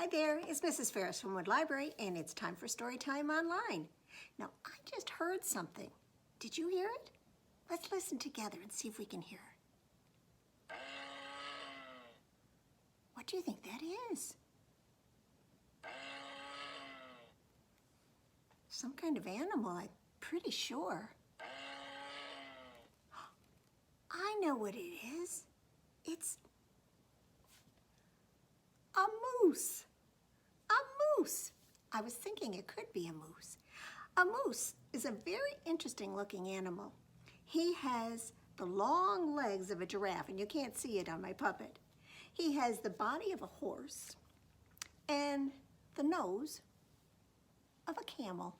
Hi there, it's Mrs. Ferris from Wood Library, and it's time for Storytime Online. Now, I just heard something. Did you hear it? Let's listen together and see if we can hear it. What do you think that is? Some kind of animal, I'm pretty sure. I know what it is. It's a moose. A moose. I was thinking it could be a moose. A moose is a very interesting looking animal. He has the long legs of a giraffe, and you can't see it on my puppet. He has the body of a horse and the nose of a camel.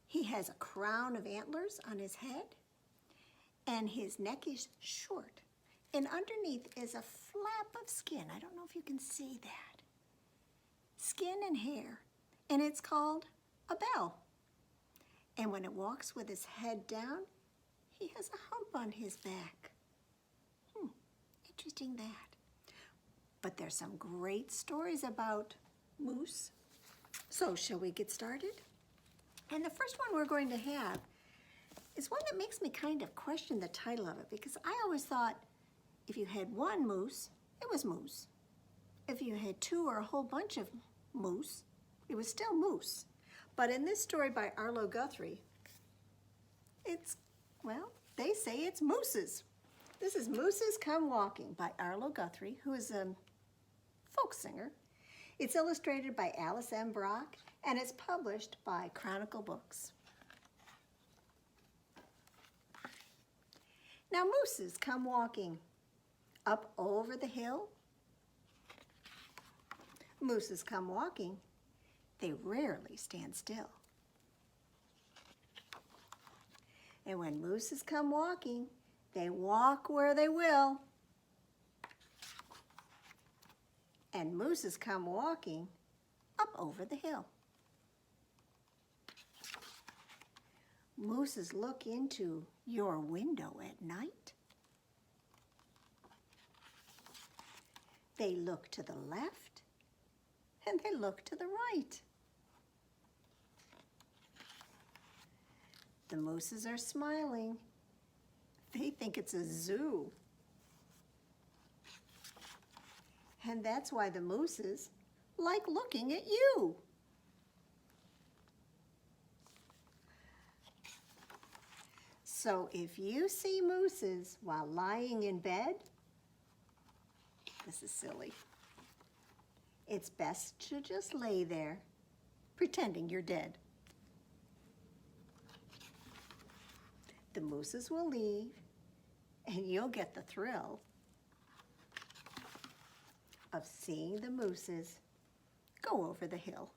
He has a crown of antlers on his head, and his neck is short. And underneath is a flap of skin. I don't know if you can see that. Skin and hair. And it's called a bell. And when it walks with his head down, he has a hump on his back. Interesting that. But there's some great stories about moose. So shall we get started? And the first one we're going to have is one that makes me kind of question the title of it, because I always thought if you had one moose, it was moose. If you had two or a whole bunch of moose, it was still moose. But in this story by Arlo Guthrie, they say it's mooses. This is Mooses Come Walking by Arlo Guthrie, who is a folk singer. It's illustrated by Alice M. Brock, and it's published by Chronicle books. Now mooses come walking up over the hill. Mooses come walking. They rarely stand still. And when mooses come walking, they walk where they will. And mooses come walking up over the hill. Mooses look into your window at night. They look to the left and they look to the right. The mooses are smiling. They think it's a zoo. And that's why the mooses like looking at you. So if you see mooses while lying in bed, this is silly. It's best to just lay there, pretending you're dead. The mooses will leave, and you'll get the thrill of seeing the mooses go over the hill.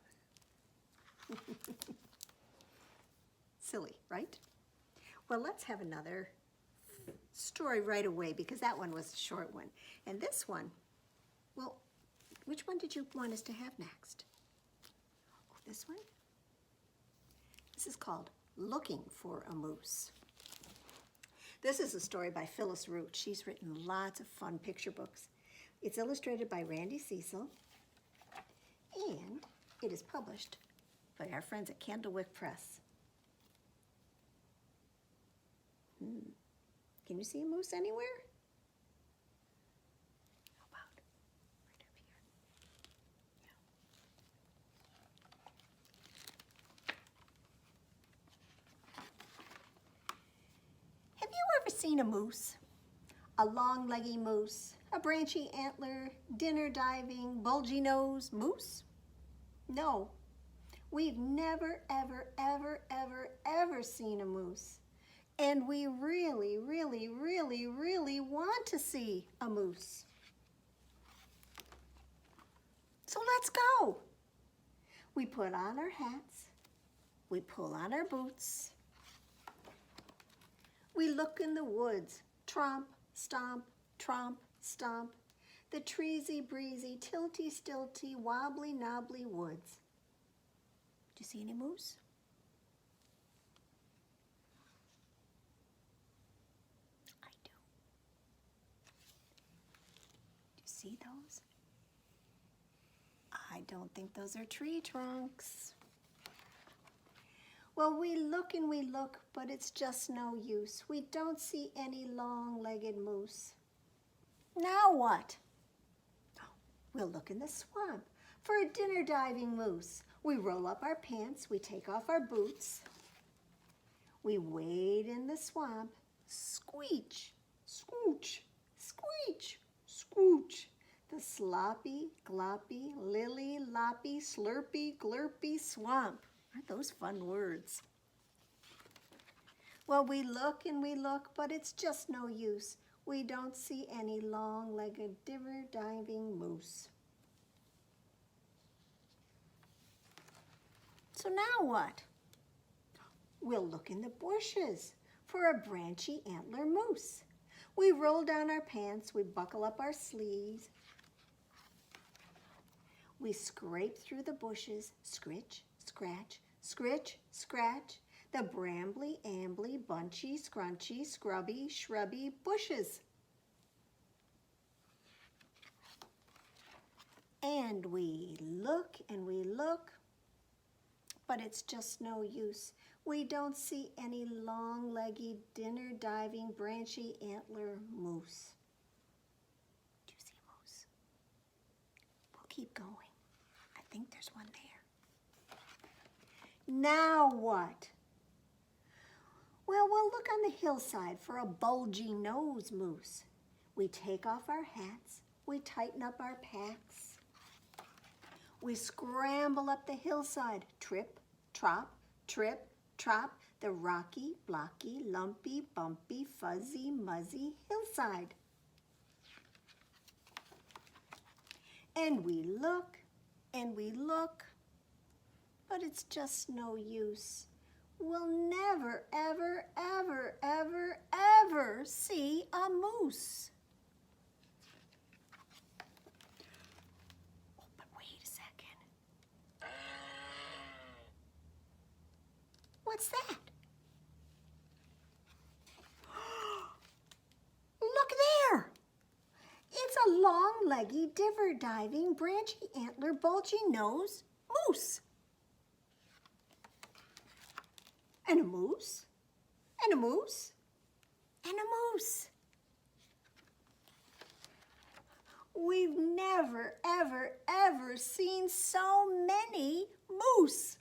Silly, right? Well, let's have another story right away, because that one was a short one. And this one, well, which one did you want us to have next? Oh, this one? This is called Looking for a Moose. This is a story by Phyllis. She's written lots of fun picture books. It's illustrated by Randy Cecil, and it is published by our friends at Candlewick Press. Can you see a moose anywhere? How about right up here? Yeah. Have you ever seen a moose? A long-leggy moose, a branchy antler, dinner diving, bulgy nose moose? No, we've never, ever, ever, ever, ever seen a moose. And we really, really, really, really want to see a moose. So let's go. We put on our hats. We pull on our boots. We look in the woods. Tromp, stomp, tromp, stomp. The treesy, breezy, tilty, stilty, wobbly, knobbly woods. Do you see any moose? I do. Do you see those? don't think those are tree trunks. Well, we look and we look, but it's just no use. We don't see any long-legged moose. Now what? We'll look in the swamp for a dinner diving moose. We roll up our pants, we take off our boots. We wade in the swamp, squeech, scooch, squeech, scooch. The sloppy, gloppy, lily, loppy, slurpy, glurpy swamp. Aren't those fun words? Well, we look and we look, but it's just no use. We don't see any long-legged diving moose. So now what? We'll look in the bushes for a branchy antler moose. We roll down our pants, we buckle up our sleeves. We scrape through the bushes, scritch, scratch, scritch, scratch, the brambly, ambly, bunchy, scrunchy, scrubby, shrubby bushes. And we look, but it's just no use. We don't see any long-legged, dinner-diving, branchy antler moose. Do you see a moose? We'll keep going. I think there's one there. Now what? Well, we'll look on the hillside for a bulgy-nosed moose. We take off our hats. We tighten up our packs. We scramble up the hillside, trip, trop, trip, trop, the rocky, blocky, lumpy, bumpy, fuzzy, muzzy hillside. And we look, but it's just no use. We'll never, ever, ever, ever, ever see a moose. Oh, but wait a second. What's that? Look there! It's a long-legged, diver-diving, branchy antler, bulgy nose moose. And a moose, and a moose, and a moose. We've never, ever, ever seen so many moose.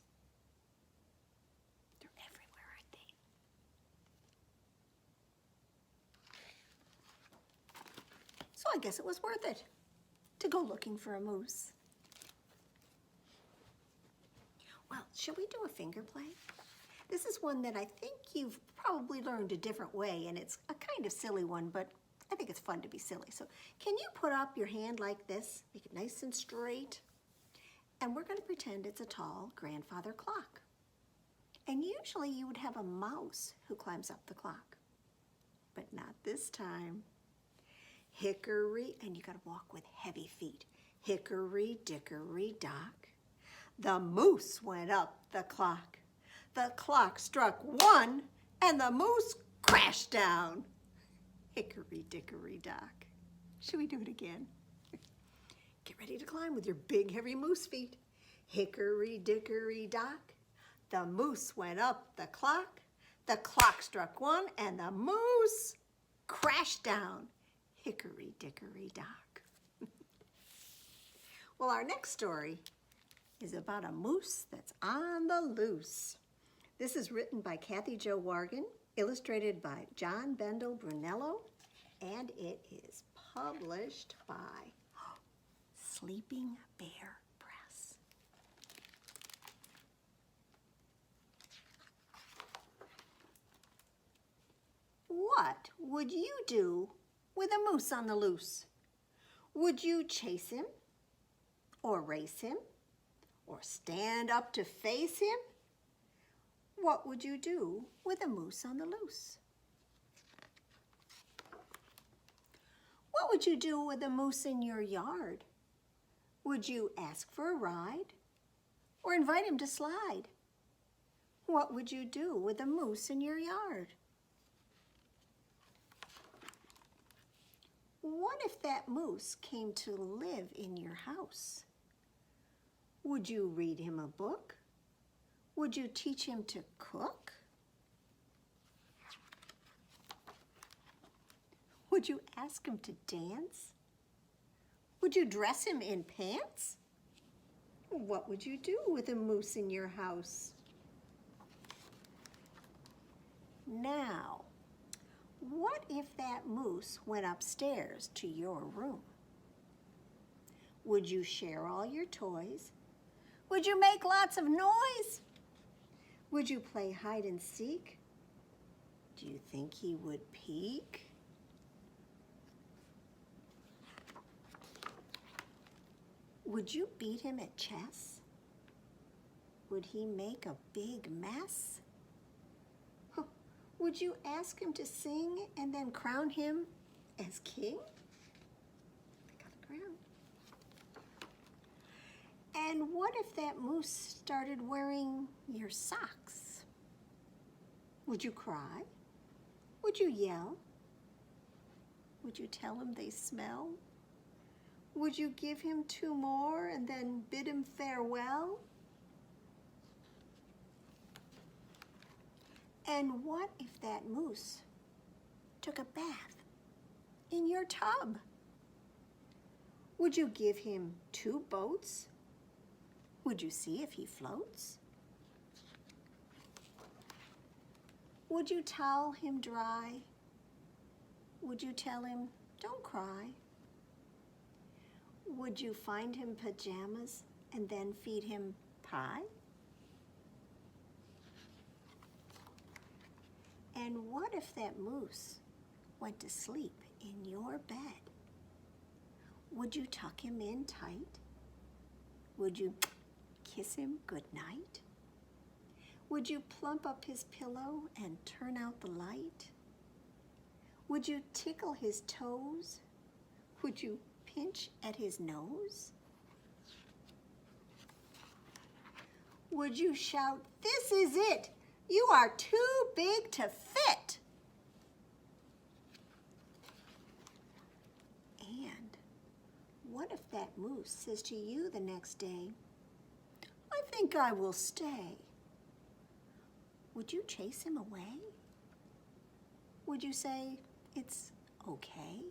They're everywhere, aren't they? So I guess it was worth it to go looking for a moose. Well, shall we do a finger play? This is one that I think you've probably learned a different way, and it's a kind of silly one, but I think it's fun to be silly. So can you put up your hand like this, make it nice and straight? And we're going to pretend it's a tall grandfather clock. And usually you would have a mouse who climbs up the clock, but not this time. Hickory, and you got to walk with heavy feet. Hickory, dickory, dock. The moose went up the clock. The clock struck 1 and the moose crashed down. Hickory dickory dock. Should we do it again? Get ready to climb with your big heavy moose feet. Hickory dickory dock. The moose went up the clock struck 1 and the moose crashed down. Hickory dickory dock. Well, our next story is about a moose that's on the loose. This is written by Kathy Jo Wargin, illustrated by John Bendel Brunello, and it is published by Sleeping Bear Press. What would you do with a moose on the loose? Would you chase him, or race him, or stand up to face him? What would you do with a moose on the loose? What would you do with a moose in your yard? Would you ask for a ride or invite him to slide? What would you do with a moose in your yard? What if that moose came to live in your house? Would you read him a book? Would you teach him to cook? Would you ask him to dance? Would you dress him in pants? What would you do with a moose in your house? Now, what if that moose went upstairs to your room? Would you share all your toys? Would you make lots of noise? Would you play hide and seek? Do you think he would peek? Would you beat him at chess? Would he make a big mess? Would you ask him to sing and then crown him as king? Pick up the crown. And what if that moose started wearing your socks? Would you cry? Would you yell? Would you tell him they smell? Would you give him 2 more and then bid him farewell? And what if that moose took a bath in your tub? Would you give him 2 boats? Would you see if he floats? Would you towel him dry? Would you tell him, don't cry? Would you find him pajamas and then feed him pie? And what if that moose went to sleep in your bed? Would you tuck him in tight? Would you kiss him goodnight? Would you plump up his pillow and turn out the light? Would you tickle his toes? Would you pinch at his nose? Would you shout, "This is it! You are too big to fit"? And what if that moose says to you the next day, "I think I will stay"? Would you chase him away? Would you say, "It's okay"?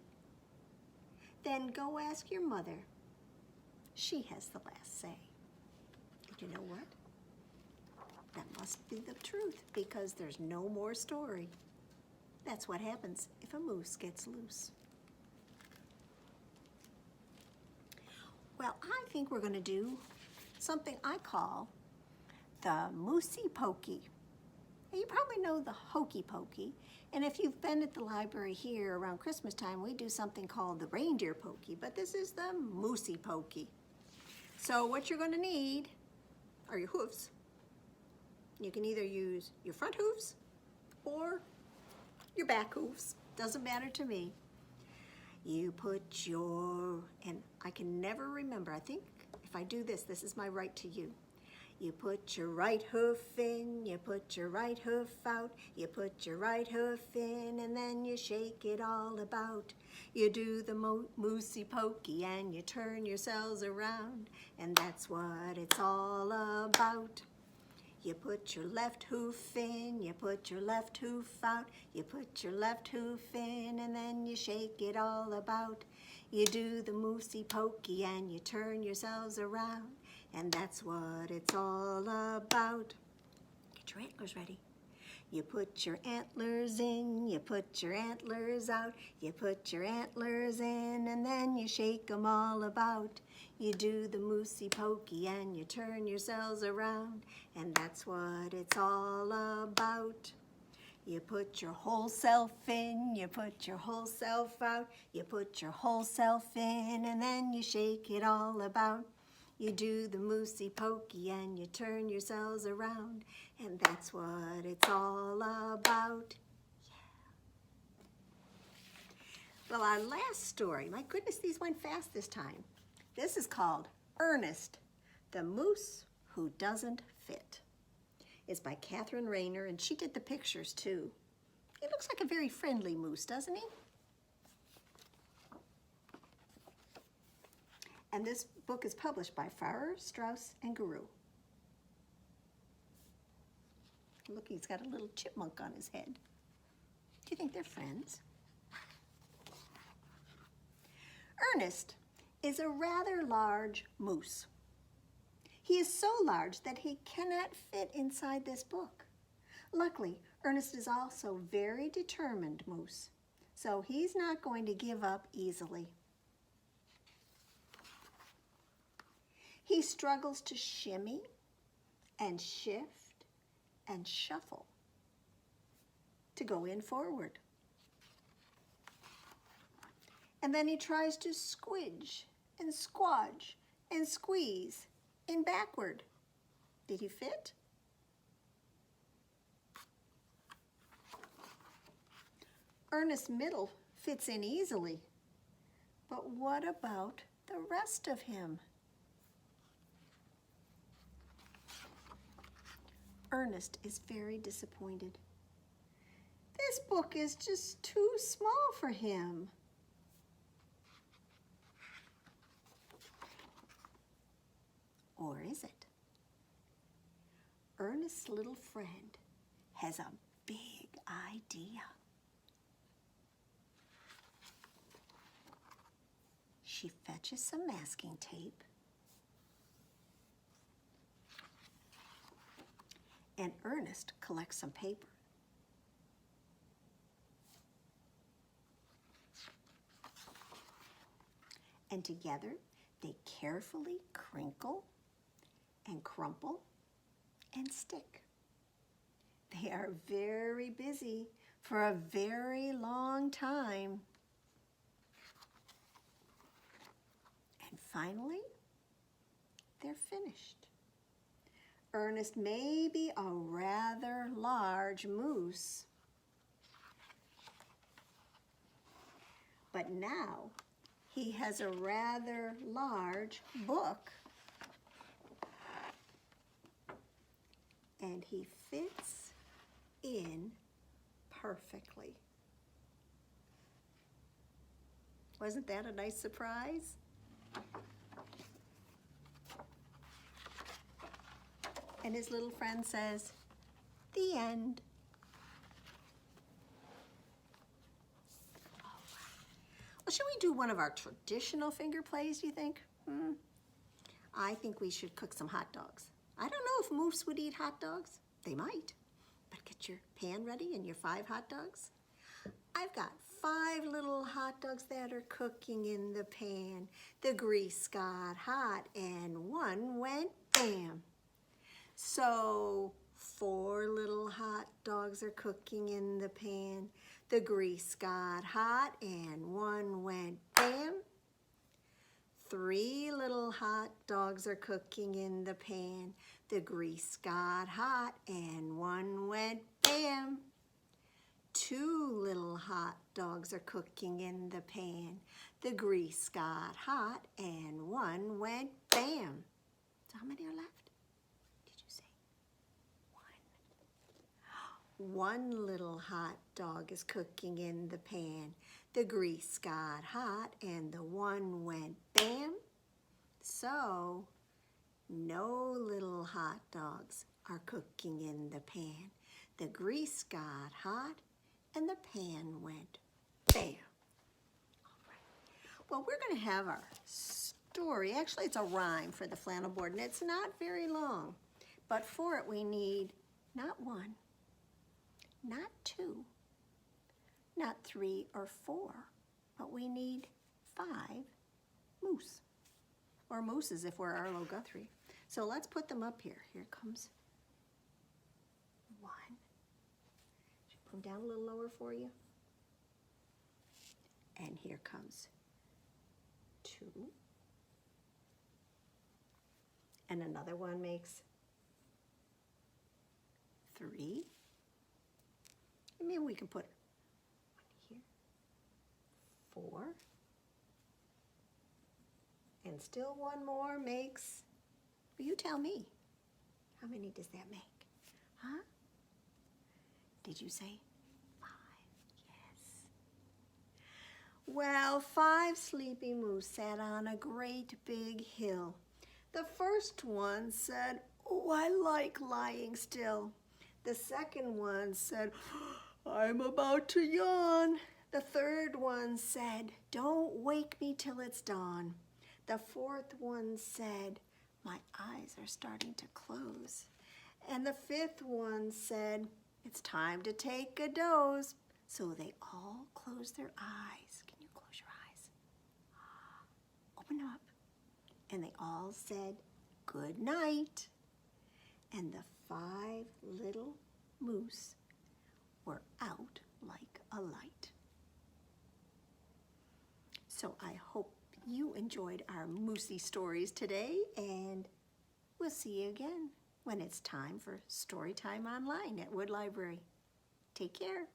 Then go ask your mother. She has the last say. And you know what? That must be the truth, because there's no more story. That's what happens if a moose gets loose. Well, I think we're going to do something I call the Moosey Pokey. Now, you probably know the Hokey Pokey, and if you've been at the library here around Christmas time, we do something called the Reindeer Pokey, but this is the Moosey Pokey. So what you're going to need are your hooves. You can either use your front hooves or your back hooves. Doesn't matter to me. You put your, and I can never remember, I think if I do this, this is my right to you. You put your right hoof in, you put your right hoof out, you put your right hoof in, and then you shake it all about. You do the Moosey Pokey and you turn yourselves around, and that's what it's all about. You put your left hoof in, you put your left hoof out, you put your left hoof in, and then you shake it all about. You do the Moosey Pokey and you turn yourselves around, and that's what it's all about. Get your antlers ready. You put your antlers in, you put your antlers out, you put your antlers in, and then you shake them all about. You do the Moosey Pokey and you turn yourselves around, and that's what it's all about. You put your whole self in, you put your whole self out, you put your whole self in, and then you shake it all about. You do the Moosey Pokey and you turn yourselves around, and that's what it's all about. Yeah. Well, our last story, my goodness, these went fast this time. This is called Ernest, the Moose Who Doesn't Fit. It's by Rayner, and she did the pictures too. He looks like a very friendly moose, doesn't he? And this book is published by Farrar, Straus, and Giroux. Look, he's got a little chipmunk on his head. Do you think they're friends? Ernest is a rather large moose. He is so large that he cannot fit inside this book. Luckily, Ernest is also a very determined moose, so he's not going to give up easily. He struggles to shimmy and shift and shuffle to go in forward. And then he tries to squidge and squodge and squeeze in backward. Did he fit? Ernest's middle fits in easily. But what about the rest of him? Ernest is very disappointed. This book is just too small for him. Or is it? Ernest's little friend has a big idea. She fetches some masking tape and Ernest collects some paper. And together they carefully crinkle and crumple and stick. They are very busy for a very long time. And finally, they're finished. Ernest may be a rather large moose, but now he has a rather large book, and he fits in perfectly. Wasn't that a nice surprise? And his little friend says, "The end." Well, should we do one of our traditional finger plays, do you think? I think we should cook some hot dogs. I don't know if moose would eat hot dogs. They might. But get your pan ready and your 5 hot dogs. I've got 5 little hot dogs that are cooking in the pan. The grease got hot and one went bam. So 4 little hot dogs are cooking in the pan. The grease got hot and one went bam. 3 little hot dogs are cooking in the pan. The grease got hot and one went bam. 2 little hot dogs are cooking in the pan. The grease got hot and one went bam. So how many are left? Did you say 1? 1 little hot dog is cooking in the pan. The grease got hot and the one went bam. So no little hot dogs are cooking in the pan. The grease got hot and the pan went bam. All right. Well, we're going to have our story. Actually, it's a rhyme for the flannel board, and it's not very long. But for it, we need not 1, not 2, not 3 or 4, but we need 5 moose, or mooses if we're Arlo Guthrie. So let's put them up here. Here comes 1. Should I put them down a little lower for you? And here comes 2. And another one makes 3. And maybe we can put 1 here, 4. And still 1 more makes, well, you tell me. How many does that make? Huh? Did you say 5? Yes. Well, 5 sleepy moose sat on a great big hill. The first one said, "Oh, I like lying still." The second one said, "I'm about to yawn." The third one said, "Don't wake me till it's dawn." The fourth one said, "My eyes are starting to close." And the fifth one said, "It's time to take a doze." So they all closed their eyes. Can you close your eyes? Open them up. And they all said, "Good night." And the 5 little moose were out like a light. So I hope you enjoyed our moosey stories today, and we'll see you again when it's time for Storytime Online at Wood Library. Take care.